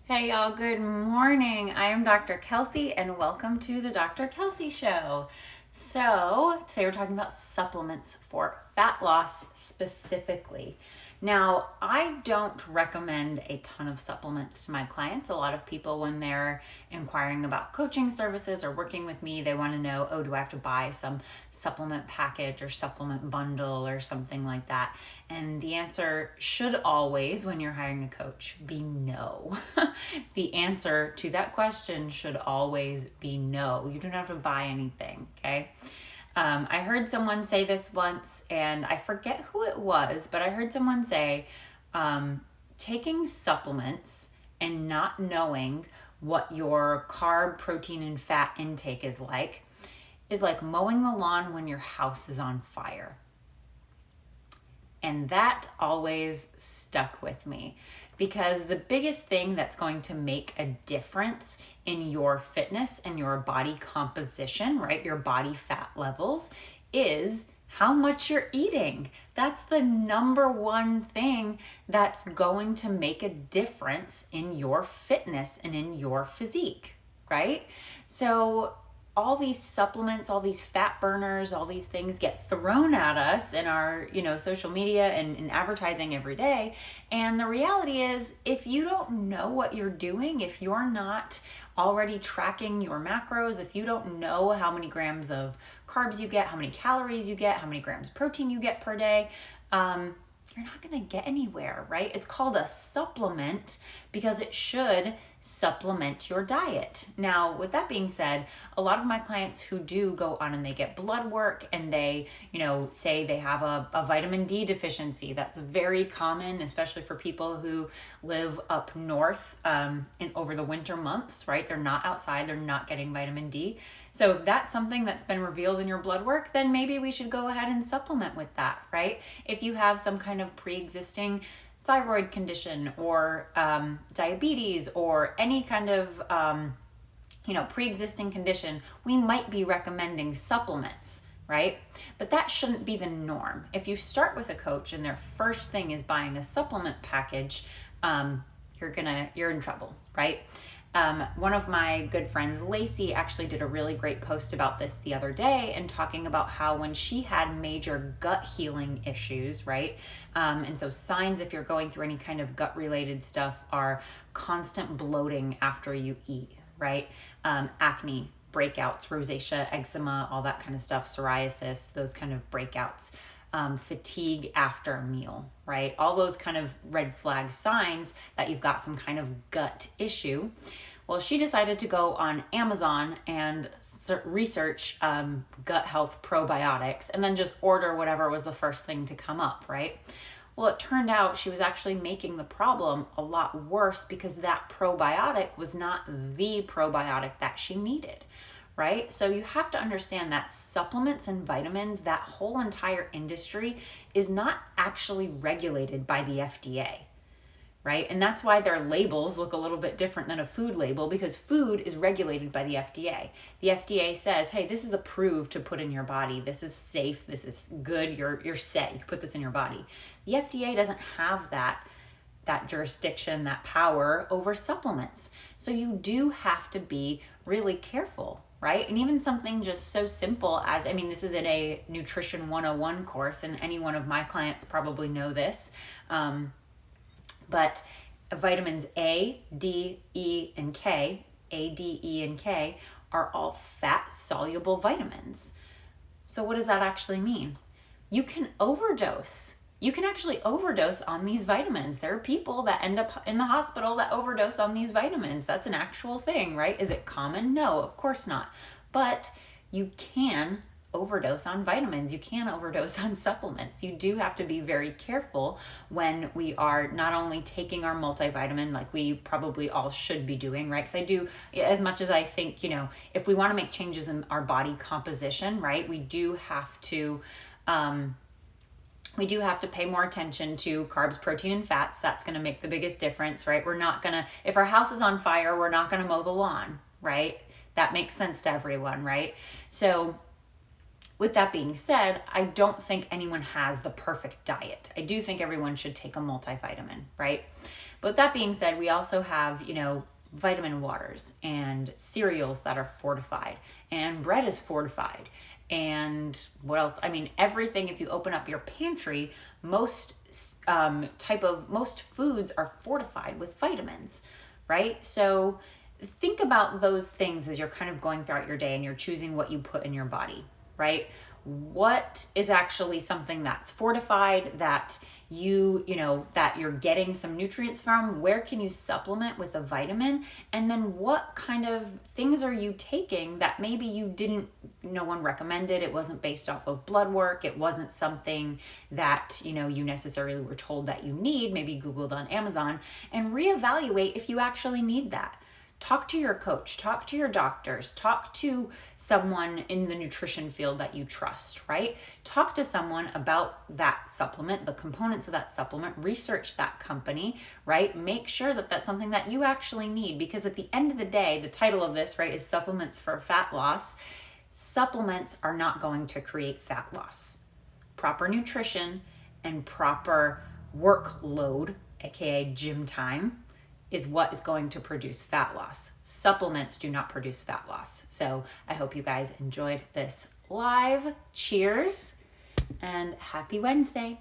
Hey y'all, good morning. I am Dr. Kelsey and welcome to the Dr. Kelsey Show. So, today we're talking about supplements for fat loss specifically. Now, I don't recommend a ton of supplements to my clients. A lot of people, when they're inquiring about coaching services or working with me, they want to know, oh, do I have to buy some supplement package or supplement bundle or something like that? And the answer should always, when you're hiring a coach, be no. The answer to that question should always be no. You don't have to buy anything, okay? I heard someone say this once, and I forget who it was, but I heard someone say, taking supplements and not knowing what your carb, protein, and fat intake is like mowing the lawn when your house is on fire. And that always stuck with me because the biggest thing that's going to make a difference in your fitness and your body composition, right, your body fat levels, is how much you're eating. That's the number one thing that's going to make a difference in your fitness and in your physique, right? So all these supplements, all these fat burners, all these things get thrown at us in our, social media and in advertising every day. And the reality is, if you don't know what you're doing, if you're not already tracking your macros, if you don't know how many grams of carbs you get, how many calories you get, how many grams of protein you get per day, you're not going to get anywhere, right? It's called a supplement because it should supplement your diet. Now, with that being said, a lot of my clients who do go on and they get blood work and they, say they have a vitamin D deficiency, that's very common, especially for people who live up north over the winter months, right? They're not outside, they're not getting vitamin D. So if that's something that's been revealed in your blood work, then maybe we should go ahead and supplement with that, right? If you have some kind of pre-existing thyroid condition or diabetes or any kind of pre-existing condition, we might be recommending supplements, right? But that shouldn't be the norm. If you start with a coach and their first thing is buying a supplement package, you're in trouble, right? One of my good friends, Lacey, actually did a really great post about this the other day and talking about how when she had major gut healing issues, right? And so signs if you're going through any kind of gut related stuff are constant bloating after you eat, right? Acne, breakouts, rosacea, eczema, all that kind of stuff, psoriasis, those kind of breakouts. Fatigue after a meal, right? All those kind of red flag signs that you've got some kind of gut issue. Well, she decided to go on Amazon and research gut health probiotics and then just order whatever was the first thing to come up, right? Well, it turned out she was actually making the problem a lot worse because that probiotic was not the probiotic that she needed. Right? So you have to understand that supplements and vitamins, that whole entire industry is not actually regulated by the FDA, right? And that's why their labels look a little bit different than a food label because food is regulated by the FDA. The FDA says, hey, this is approved to put in your body. This is safe. This is good. You're set. You can put this in your body. The FDA doesn't have that jurisdiction, that power over supplements. So you do have to be really careful, right? And even something just so simple as, this is in a Nutrition 101 course, and any one of my clients probably know this, but vitamins A, D, E, and K, A, D, E, and K, are all fat-soluble vitamins. So what does that actually mean? You can overdose. You can actually overdose on these vitamins. There are people that end up in the hospital that overdose on these vitamins. That's an actual thing, right? Is it common? No, of course not. But you can overdose on vitamins. You can overdose on supplements. You do have to be very careful when we are not only taking our multivitamin like we probably all should be doing, right? Because I do, as much as I think, if we want to make changes in our body composition, right, we do have to pay more attention to carbs, protein, and fats. That's going to make the biggest difference, right? If our house is on fire, we're not going to mow the lawn, right? That makes sense to everyone, right? So with that being said, I don't think anyone has the perfect diet. I do think everyone should take a multivitamin, right? But that being said, we also have, vitamin waters and cereals that are fortified, and bread is fortified. And what else? I mean, everything, if you open up your pantry, most most foods are fortified with vitamins, right? So think about those things as you're kind of going throughout your day and you're choosing what you put in your body, right? What is actually something that's fortified, that that you're getting some nutrients from? Where can you supplement with a vitamin? And then what kind of things are you taking that maybe no one recommended, it wasn't based off of blood work, it wasn't something that, you necessarily were told that you need, maybe Googled on Amazon, and reevaluate if you actually need that. Talk to your coach, talk to your doctors, talk to someone in the nutrition field that you trust, right? Talk to someone about that supplement, the components of that supplement, research that company, right? Make sure that that's something that you actually need, because at the end of the day, the title of this, right, is Supplements for Fat Loss. Supplements are not going to create fat loss. Proper nutrition and proper workload, aka gym time, is what is going to produce fat loss. Supplements do not produce fat loss. So I hope you guys enjoyed this live. Cheers and happy Wednesday.